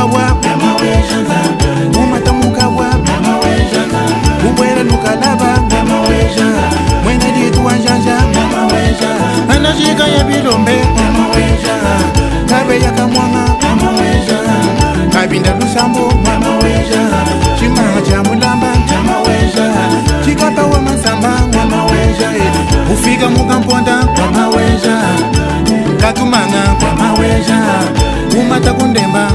mukawa umata mukawa ubwera nukalaba mwena ditu wanjanja anashika ya bilombe kabe ya kamwanga kabinda lusambo chimaha cha mulamba chikapa wa masamba ufika mukamponda katumanga umata kundemba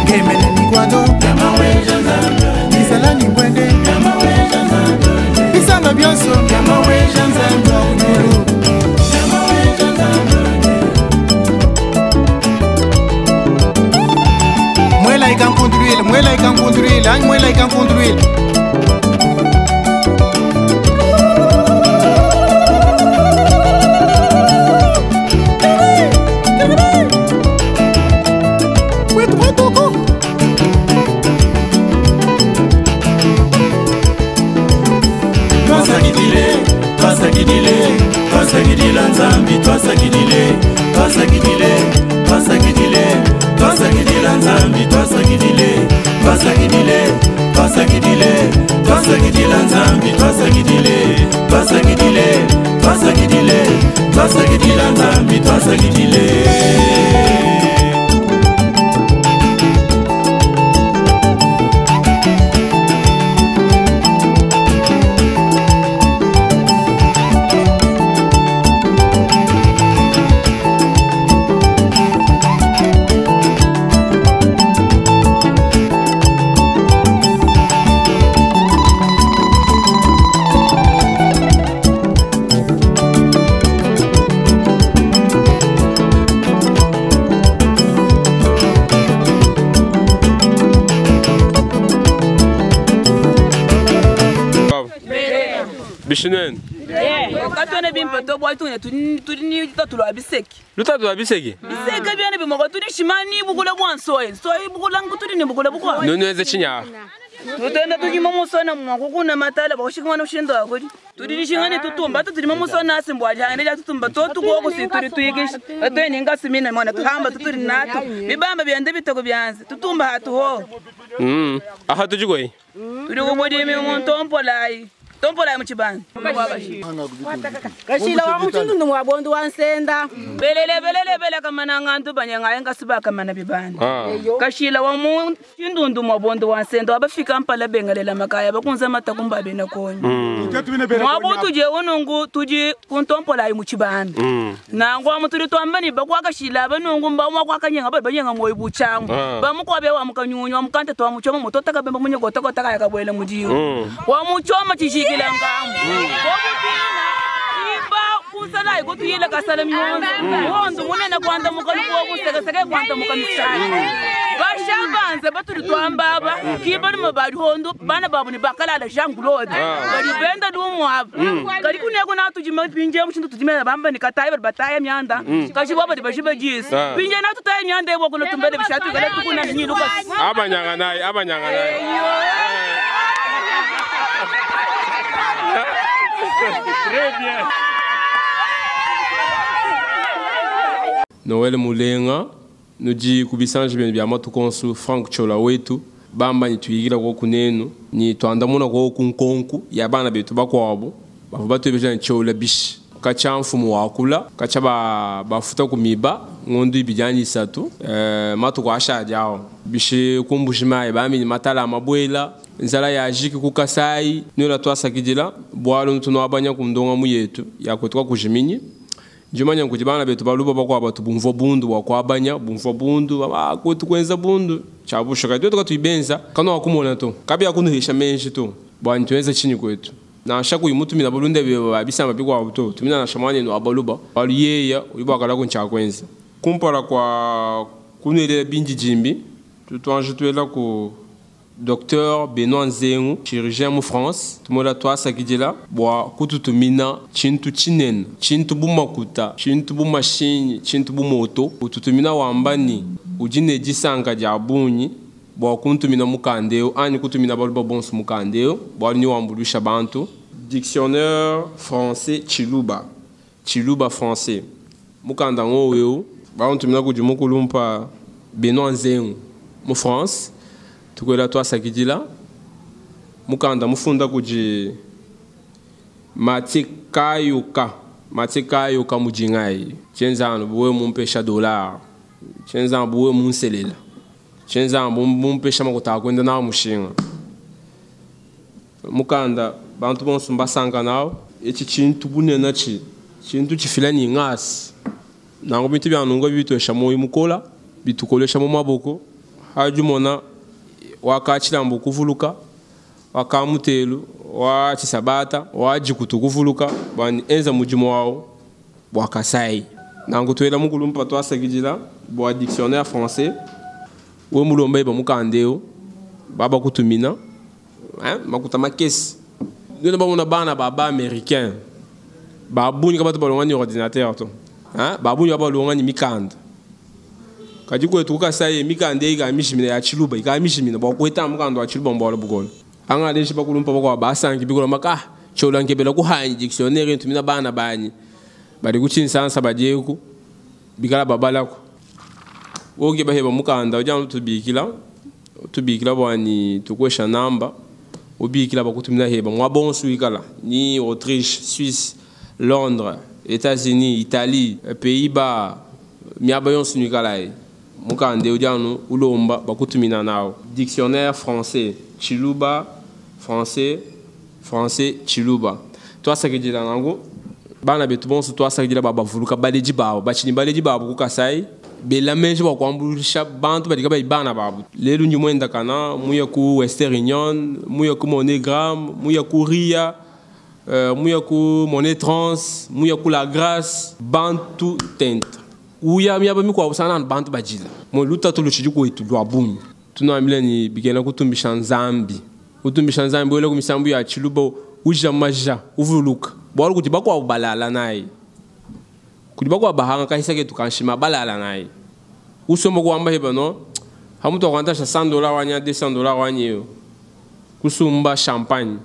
ngemene nikwado isalani mbwende isamba byonso mwela ikankonduile mwela ikankonduile ani mwela ikankonduile Twasagidile nzambi twasagidile nzambi twasagidile nzambi twasagidile Bishinen. Katone bimpa to boy tune tudini tatulu abiseki. Lutatu abiseki. Biseki byane bimogo tuni shimani bugula bwansoye. Soye bugula ngutuni bugula bugwa. Nonweze chinya. Tutenda tujima musona mwakukuna matala bakushikwana ushindo akuri. Tudini shingane tutumba tutujima musona asimbwaje ane tutumba to tugo kusituri tuyigish. Atwe ninga simina mwana tuhamba tuturi nato. Bibamba byande bitego byanze. Tutumba hatu ho. Aha tujigoi. Turi ubodi mi montompo lai. Tompola muchibani. Kashila wa muchindu mwabondo wansenda. Belele kamana ngantu banyanga yenga siba kamana bibani. Kashila wa muchindu mwabondo wansenda abafika mpala bengalela makaya bakunza matakumba bena konyo. Mwabondo je wonongu tuji kuntompola muchibani. Na ngwa muturi twambani bakwa kashila banongu mbamwa kwa kanyanga banyanga moyo buchangu. Bamukwa bewa mukanyunyu amukante twa muchoma mutota kabemba munye gotaka yakabwele mujiyo. Wa muchoma chishi kilangamu. Iba kusala iko tuyile kasala mionzo. Mionzo munena kwanda mukalu kwa kuseka kwanda mukamisani. Bashabanze baturi twambaba kibali mabadi hondo bana babu ni bakala la jangulode. Bari benda dumwaba. Kari kunego na tujima pinje mushindu tujima bamba ni kataye bataya myanda. Kashi baba di bashiba jis. Pinje na tutaye myanda ebo kuno tumbele bishatu gale tukuna ni lukas. Abanyanga nayi. Très bien. Noel Mulenga, nous dit kubisanji bya matukonsu Frank Chola wetu bamba ni tuyigira ko kunenu ni twandamuna ko kunkonku ya bana betu bakwabo bavuba tubeje Chola bishi kacha mfumu wakula kacha bafuta kumiba ngondu ibijani satu matu kwa asha jao bishi kumbushima bami ni matala mabwela nzala ya jiki kukasai nyola twasakidila bwalo ntuno abanya kumndonga muyetu yakwetwa kujiminyi jumanya kujibana betu baluba bakwa batu bumvo bundu wakwabanya bumvo bundu akwetu kwenza bundu chabushaka twetu tuibenza kana wakumona to kabi akunuhisha menshi to bwana tuweza chini kwetu na shaku yimutu mina bulunde babisamba bikwa buto tumina na shamani no abaluba aliyeya uyibakala kuncha kwenza kumpara kwa kunele binji jimbi tutwanje twela ku Docteur Benoît Nzengu, chirurgien en France, tumola toa sakidila, bwa kututumina chintu chinen, chintu bumakuta, chintu bumashini, chintu bumoto, kututumina wambani, ujine jisanga jabunyi, bwa kuntumina mukandeo, ani kutumina baluba bonsu mukandeo, bwa ni wambulusha bantu. Dictionnaire français Chiluba. Chiluba français. Mukanda ngo ba on tumina ku jumu kulumpa Benoît Nzengu mu France. Tukwela twa sakidila. Mukanda mufunda kuji Matikayuka mujingai. Chenzano buwe mumpesha dollar. Chenzano buwe munselela. Chenzano mumpesha makota kwenda na mushinga. Mukanda bantu bonso mbasanga nawo eci chintu bunena chi chintu chifilani ngasi nango bintu byanungo bitwesha moyo mukola bitukolesha mu maboko haju mona wakachila kuvuluka wakamutelu wa chisabata waji kutukuvuluka bani enza mujimo wao bwakasai nango twela mukulumpa twasagijila bwa dictionnaire français wo mulomba ba mukandeo baba kutumina makuta makesi nous avons un baba américain babu ni kama tubalongani ordinateur to babu ni babalongani mikanda kaji ko tuka sai mikanda iga mishimina ya chiluba iga mishimina ba ko eta mukanda wa chiluba mbolo bugolo anga deshi bakulumpa bako basangi bigolo maka chola nkebela ku hanyi dictionnaire ntumina bana bani bali kuchinsansa bajeku bigala babalako oge baheba mukanda ujana tubikila bwani tukwesha namba obikila bakutumina heba mwa bonsu ikala ni Autriche, Suisse, Londres, États-Unis, Italie, Pays-Bas, miabayon sunikala mukande ujanu ulomba bakutumina nao dictionnaire français chiluba français chiluba toi sakidila nango bana betu bonsu toi sakidila baba vuluka baleji babo bachini baleji babo kukasai bela menje ba kwambulisha bantu badika ba ibana babu lelu nyumwenda kana muya ku Western Union muya ku MoneyGram muya ku Ria muya ku Money Trans muya ku La Grâce bantu tent uya miaba mikwa usana bantu bajila mo luta to luchiju ko itu lwa bumi tuna mileni bigena kutumbisha nzambi wele kumisambu ya chilubo uja maja uvuluka bwalo kuti bakwa balala nayi kuti bakwa bahanga kahisake tukanshima balala nayi usombo kwamba heba no hamuto kwantasha $100 wanya $200 wanyo kusumba champagne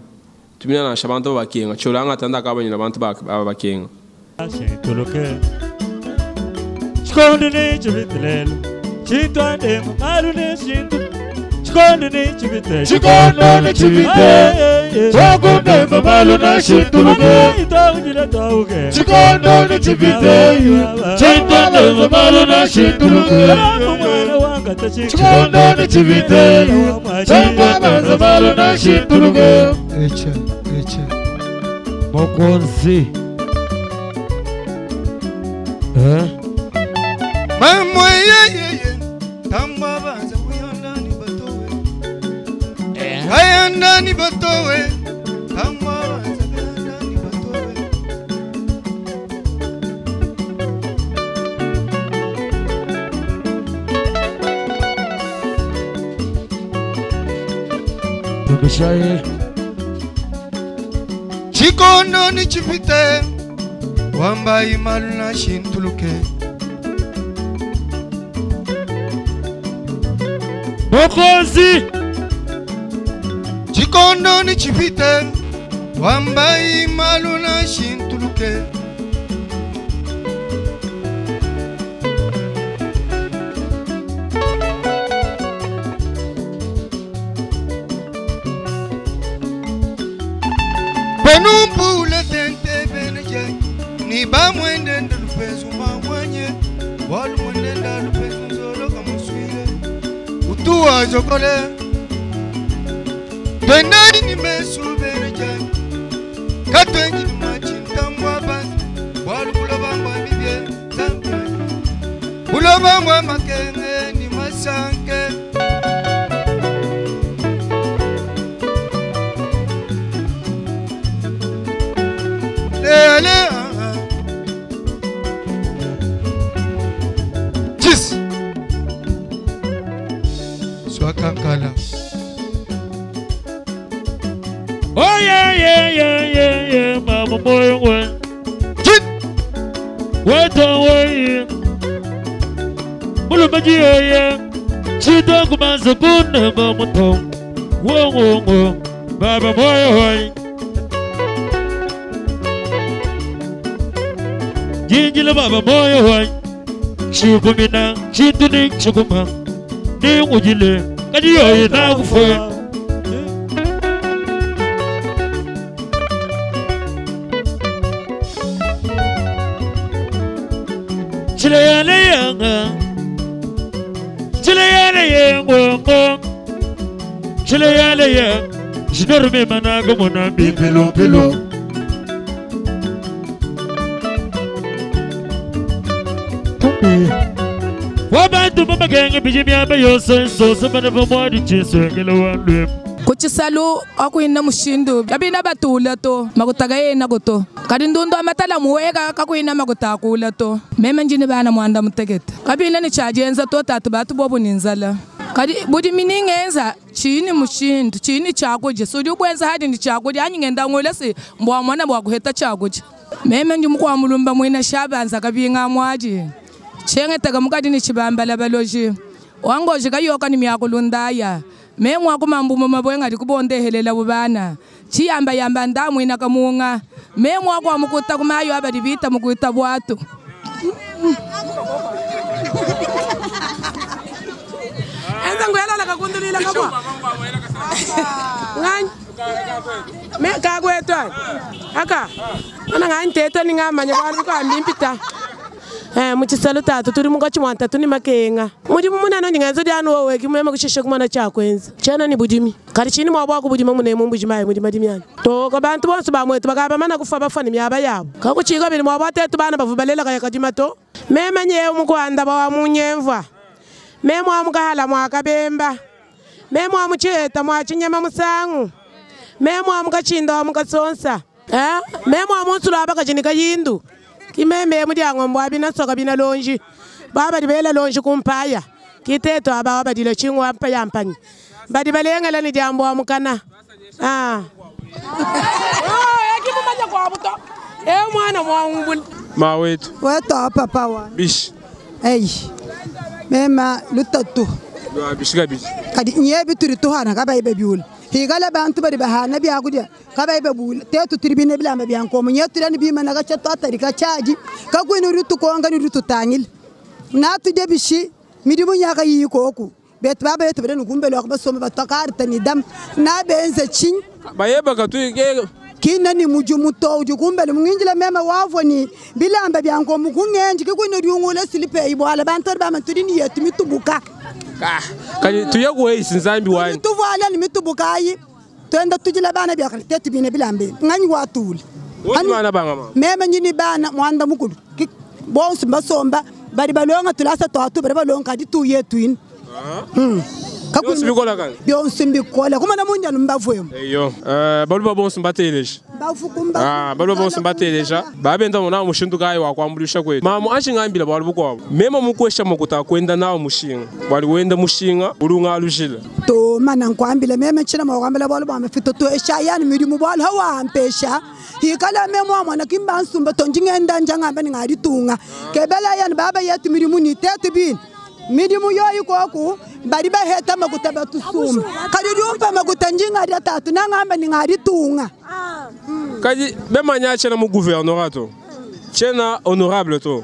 tumina na shabantu bakenga cholanga tanda kabanya nabantu bakenga toloke chikondo ne chibitlel chitwande malu ne shintu chikondo ne chibitlel chikondo ne chibitlel chikondo malu na shintuluke itawujira tawuke chikondo ne chibitlel chikondo malu na shintuluke chikondo ne chibitlel chikondo malu na shintuluke echa mokonzi Mamwe ye tamba baza kuyanda ni batowe ayanda ni batowe tamba baza kuyanda ni batowe Tubishaye chikondo ni chipite wamba imalu na shintuluke mokonzi chikondo ni chipite wamba imalu na shintuluke Benumbu le tente beneje ni ba mwende ndelupezu mamwenye walu mwende ndelupezu nzolo kamuswile utuwa jokole Benani ni mesu beneje katwenji ni machintambwa banzi walu kulobambwa bibye zambi kulobambwa makenge ni masanke Jis Swakankala oh yeah mama boy when Jit wait away mulumaji yeah chito kumanza kuna mama tong wo baba boy jinjila baba moyo wai chikumina chituni chikuma ni ujile kadi yoyi na kufe Chilayale yanga Chilayale yengongo Chilayale yang Jinorume managa mona bipilo pilo Wabantu mama genge bijimia bayo senso Sabana vamwadi chiso ngela wandwe Kuchisalu akuina mushindu yabina batula to makutaga yena goto kadindundo amatala muweka kakuina makutakula to meme njini bana mwanda mutegeta kabila ni chajenza to tatu batu bobu ninzala kadi budi miningenza chini mushindu chini chakuje sudi ukwenza hadi ni chakuje anyingenda ngolesi mbwa mwana bwa kuheta chakuje meme njumu kwa mulumba mwina shabanza kabinga mwaji chenge taga mukadi ni chibambala baloji wangoje kayoka ni myakulundaya memu akumambu mumabwenga likubonde helela bubana chiyamba yamba ndamu ina kamunga memu akwa mukuta kumayo abadi bita mukuta bwatu enza ngwela la kakundulila kabwa ngani me kagwetwa aka ana ngani teta ni ngamanya bari ko ambimpita muchisalo tatu turi mugachi mwanta tuni makenga muri mumuna no ngenzo dyano wowe kimwema kusheshe kumana chakwenza chana ni budimi kali chini mwabwa ku budima mune mu budima muri madimyana to ko bantu bonse bamwetu bagaba mana kufa bafani myaba yabo kako chiga bili mwabwa tetu bana bavubalela kaya kadima to mema nyewe mukwanda ba munyemva mema mukahala mwakabemba mema mucheta mwachinyama musangu mema mukachinda mukasonsa mema munsula abakajinika yindu kimeme mudyango mbwabi nasoka bina lonji baba dibela lonji kumpaya kiteto aba badile chingwa mpa yampani badi balengala ni jambo amukana ekimumanya kwa buto mwana mwangu mawetu weto papa wa bish mema lutatu bishika bish kadi nyebi turi tuhana kaba ibe biul higala bantu bari bahana biya gudia kaba ibe bul tetu tribine bila me biyan ko munyetura ni bima naga chato atari ka chaji ka kwini rutu ko ngani rutu tangil na tu debishi midimu nyaka yi ko ku bet baba yetu bere ngumbe lo ba soma batakar tani dam na benze chin bayeba ka tu kina ni mujumuto ujukumbe munginjila mema wavo ni bilamba byanko mukungenji kwini ryungule silipe ibwala bantu ba mantudini yetu mitubuka kani tuyakuwe isinzambi wani tuvala ni mitubukayi twenda tujila bana bya kalitete bine bilambe ngani watuli wani bana banga meme nyini bana mwanda mukulu bonse basomba bari balonga tulasa to bari balonga di tu yetuin kakuni bikola kan byonse mbikola kuma na munja mbavwemo eyo baluba bonse mbateleje baluba bonse mbateleja babenda mona mushindu kayi wakwambulisha kwetu mamu ashingambira balubu kwabo mema mukwesha mukuta kwenda nawo mushinga bali wenda mushinga ulunga alushila to mana nkwambile meme china mawambela balubu amefito to eshayani mirimu bal hawa ampesha hikala memo mwana kimba nsumba tonjingenda njanga bani ngari tunga kebela yan baba yetu mirimu ni tetu bin midimu yoyi koku bari ba heta makuta batusuma kadi dumpa makuta njinga dia tatu nangamba ni ngari tunga kadi bemanya chena mu gouvernement to chena honorable to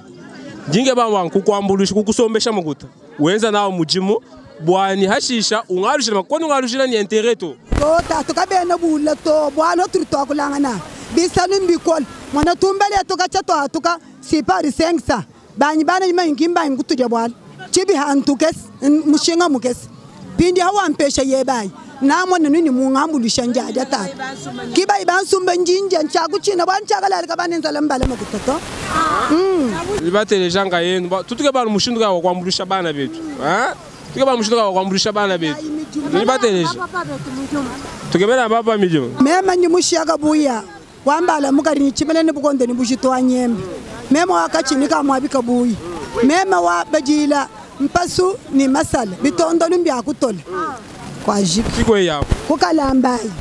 jinge ba wanku kwambulisha kukusombesha makuta wenza nawo mujimu bwani hashisha ungarushira makono ungarushira ni intérêt to tatu kabena bulla to bwano turto akulangana bisanu mbikol mwana tumbele to kachato atuka sipari sengsa bani bana yima ngimba ngutuja bwala chibi hantukes mushinga mukes pindi hawa mpesha yebai namo nini mungambulisha njaja tatu kiba ibansumba njinja nchakuchina banchakala kabanenza lambala makutoto libatele janga yenu tutuke bana mushindu ka kwambulisha bana betu tuke bana mushindu ka kwambulisha bana betu libatele tukebela baba mijo mema ni mushiaka buya wambala mukari ni chimele ni bukonde ni bushito anyembe mema wakachinika mwabika buyi mema wa bajila mpasu ni masala bitondo lumbya kutole kwa jiki sikwe yapo kukalambai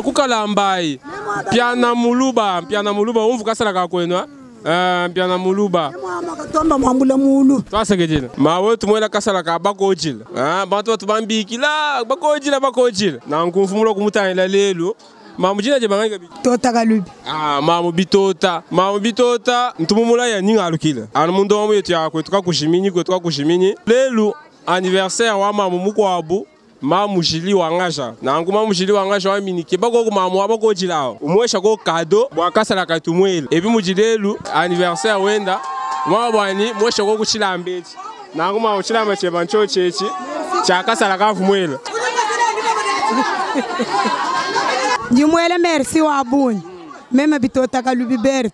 kukalambai piana muluba umvu kasala ka kwenwa piana muluba mama katomba mwambula mulu twasegejela mawe tumwela kasala ka bakojila bantu batubambikila bakojila na nkumfumulo kumutanyela lelo Mamu jina je banganga bi. Tota Kalubi. Mamu bitota. Mamu bitota ntumumula ya ninga alukila. Anu mundo wamu yetu ya kwetuka kushimini. Lelu anniversaire wa mamu mukwabu. Mamu jili wangasha. Na angu mamu jili wangasha wa minike. Bako ku mamu wabako jilao. Umwesha ko kado. Bwakasa la katumwele. Ebi mujilelu anniversaire wenda. Mwabani mwesha ko kuchila ambeti. Na angu mamu chila mache bancho chechi. Chakasa la kafu mwele. Njimwele merci wa bunyi. Meme bitota Kalubi Bert.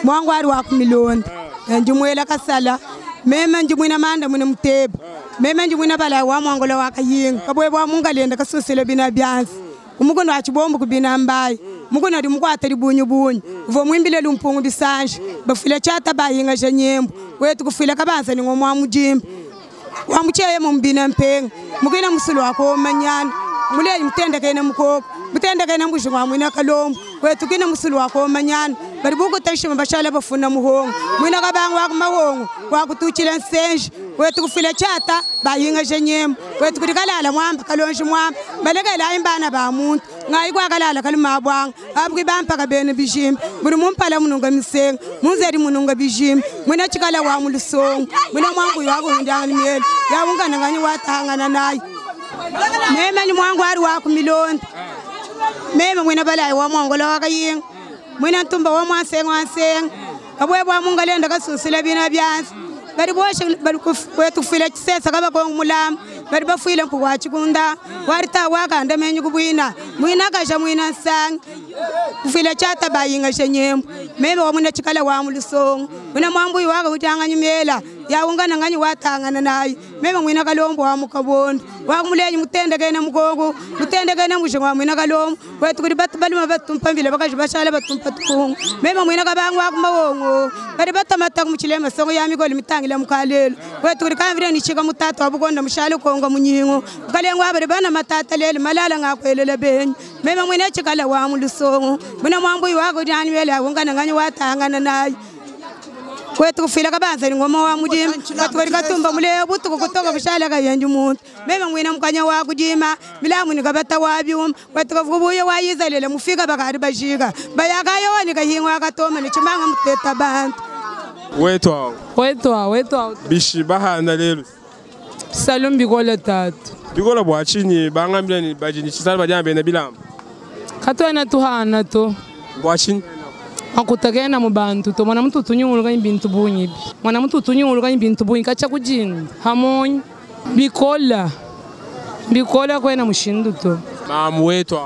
Mwangu ari wa kumilonda. Njimwele kasala. Meme njimwina manda mwina muteba. Meme njimwina bala wa mwangola wa kayinga. Kabwe bwa mungalenda kasusile bina byansi. Umukono achibombo kubina mbayi. Mukono ndi mukwata libunyu. Uvo mwimbile lumpungu bisanje. Bafile chata bayinga janyembo. Wetu kufile kabanza ni ngomwa mujimba. Wa mucheye mumbina mpenga. Mukina musulu wako manyana. Mule mtenda kaina mukoko. Mutenda kaina mbushwa mwina kalombo. Wetu kina musulu wako manyana. Bari buku tashima bashala bafuna muhongo. Mwina kabanga wako mahongo. Wako tuchila nsenje. Wetu kufile chata bayinga janyembo. Wetu kudikalala mwamba kalonji mwamba. Balega la imbana ba muntu. Ngai kwa kalala kalima bwang. Abwi bampa ka bene bijim. Buri mumpala mununga miseng. Munzeri mununga bijim. Mwina chikala wa mulusong. Mwina mwangu yago ndanga miel. Ya unga nangani watanga nayi. Meme ni mwangu ari wa kumilonda. Meme mwina bala wa mwangu la wakaying. Mwina tumba wa mwanseng. Abwe bwa mungalenda kasusila bina byansi. Bari boshe bari kwetu file kisesa kaba ko mulam. Bari bafile mpwa chikunda. Warita waka ndamenyu kubwina. Mwina kasha mwina sang. Kufile chata bayinga shenyembo. Meme wa mwina chikala wa mulusong. Mwina mwambu waka utanga nyumela. Ya unga nanganyi watanga nayi. Meme mwina kalombo wa mukabondo. Wakumuleni mutende kena mugongo. Mutende kena mushingwa mwina kalombo. Wetu kuribata baluma batumpambile bakaje bashala batumpa tukungu. Meme mwina kabangu wakumawongo. Bari batamata kumuchilema songo yami goli mitangile mukalelo. Wetu kurikamvire ni chika mutatu wabugonda mushalo konga munyingo. Kalengwa bari bana matata lele malala ngakwelele benyi. Meme mwina chikala wa mulusongo. Mwina mwambu wako jani wele unga nanganyi watanga nayi. Kwetu kufila kabanza ni ngoma wa mujima. Katu katumba mule butu kutoka bushala ka yenju muntu. Meme mwina mukanya wa kujima. Milamu ni kabata wa byum. Kwetu kuvubuye wa yizalele mufika bakari bashiga. Bayakayo ni kahingwa katoma ni chimanga muteta bantu. Wetu. Bishi bahana lelo. Salum bikola tatu. Bikola bwachini bangambira ni bajini chisala bajambe na bilamba. Katwana tuhana to. Bwachini akutagena mu bantu to mwana mtu tunyuluka ibintu bunyi mwana mtu tunyuluka ibintu bunyi kacha kujini hamonyi bikola kwena mushindu to mamu wetu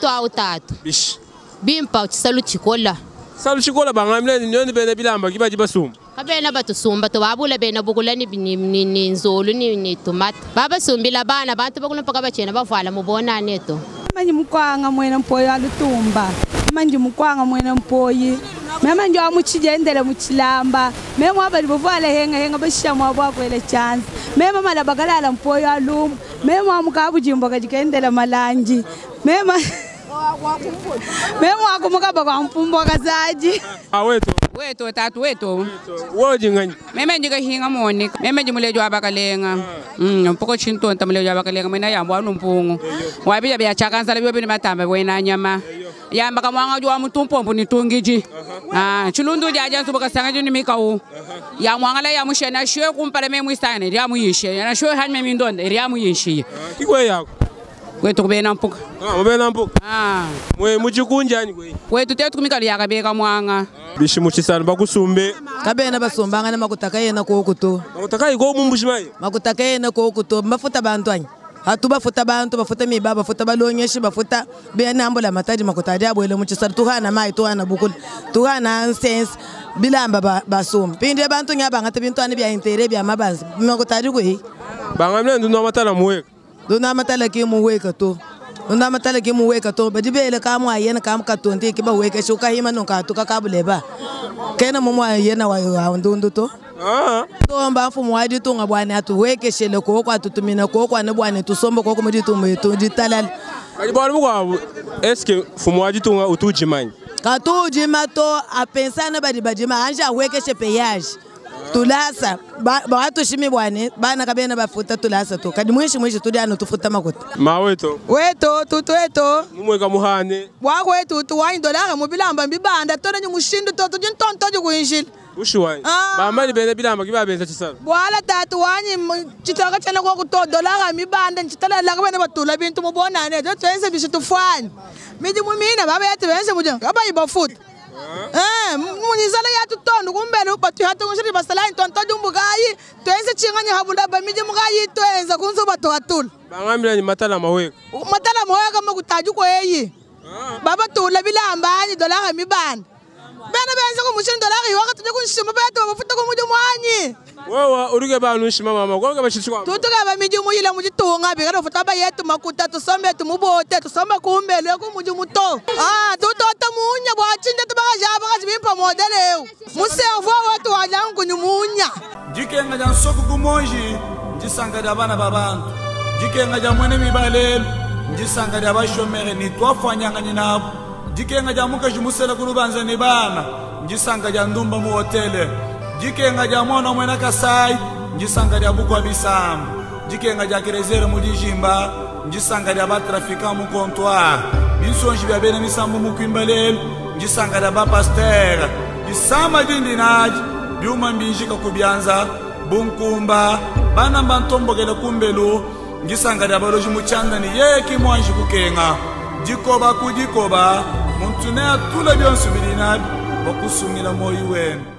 au tatu bish bimpa uchisalu chikola bangamile ni nyoni bene bilamba kibaji basumba kabena batusumba to babula bena bugula ni nzulu ni tomata baba sumbila bana bantu bakuna paka bachena bavala mubona neto manyi mukwanga mwena mpoyo alutumba manji mukwanga mwena mpoyi mema njo amuchijendele muchilamba mema abali bovala henga bashamwa bwakwele chance mema mala bagalala mpoyo alum mema amukabujimbo kajikendela malanji mema akumukaba kwa mpumbo kazaji wetu tatu wetu woji ngani meme njika hinga moni meme jimulejo abakalenga mpoko chinto ntamulejo abakalenga mwena yambo anumpungu wabija bya chakanza lebyo bini matamba wena nyama yamba kamwanga jwa mutumpombo nitungiji chilundu jaja nsuboka sanga ni mikau ya mwangala ya mushena shwe kumpala meme isane ya muyishe na shwe hanme mindonde ya muyishe ikwe yako wetu kubena mpuka mubena mpuka mwe muchikunjani wetu tetu kumikali yakabeka mwanga bishi muchisana bakusumbe kabena basumbanga na makutaka yena kokuto makutaka iko mumbushimai makutaka yena kokuto bafuta bantwanya hatu bafuta bantu bafuta miba bafuta balonyeshi bafuta bena ambola mataji makutaji abwele muchisana tuhana mai tuhana bukul tuhana sense bilamba basumba pinde bantu nyabanga tebintwani bya intere bya mabanzi makutaji kwe bangamle nduno matala muweka dona matala ki muweka to Nunda matala ki muweka to bajibele kamu ayena kamu katonti kiba weka shuka hima nunka tuka kabuleba kena mumu ayena wa ndundu to to mba mfumu wadi to ngabwane atu weke shele ko kwa tutumina ko kwa ne bwane tusombo ko kumudi tumbe to ditalal ali bwana bwa eske fumu wadi to utujimani ka to jima to a pensana badi bajima anja weke she payage tulasa ba to shimi bwane bana kabena bafuta tulasa to kadi mwishi tudi ano tufuta makuta maweto tuto mumwe kamuhane wako wetu tuwani dolara mubilamba mbibanda tona nyi mushindu toto jintonto kuinjil ushiwani bamali bene bilamba kibabenza chisala bwala tatu wani chitaka chana kwa kuto dolara mibanda chitala la kabena batula bintu mubona ne to twense bisitufani miji mumina baba yati benze muja kaba ibafuta munyizala yatu tondo kumbele upatu hatu ngishiri basala intonto jumbugayi twenze chinganya habunda ba miji mugayi twenze kunzo batu atul bangamira ni matala maweka makutaju ko eyi baba tula bilamba ani dolara mibanda bana benze ko mushin dolara yo wakati ko nshima bato bafuta ko muju mwanyi wewe uruge banu nshima mama ko ngabashitwa tutuka ba miji muyila mujitunga bigara futa ba yetu makuta tusombe tumubote tusomba kumbele ko muju muto tutota munya bwacinde tubajaba kazibimpa modele muservo watu wajangu nyumunya jikenga jan soku kumonji njisanga da bana babantu jikenga jan mwene mibalelo njisanga da bashomere ni twafanyanga nyinabo jikenga jan muka jumusela kurubanza ni bana njisanga jan ndumba mu hotele jikenga jan mwana mwena kasai njisanga da bukwa bisambu jikenga jan kirezere mu dijimba njisanga da batrafika mu comptoir bisonji bya bene misambu mu kwimbalelo njisanga da bapasteur jisama dindinaji byuma mbinjika kubyanza bunkumba bana mbantombogela kumbelu njisanga da baloji muchanda ni yeki mwanji kukenga jikoba kujikoba muntu ne atula byonsu bilinabi bakusumila moyi wenu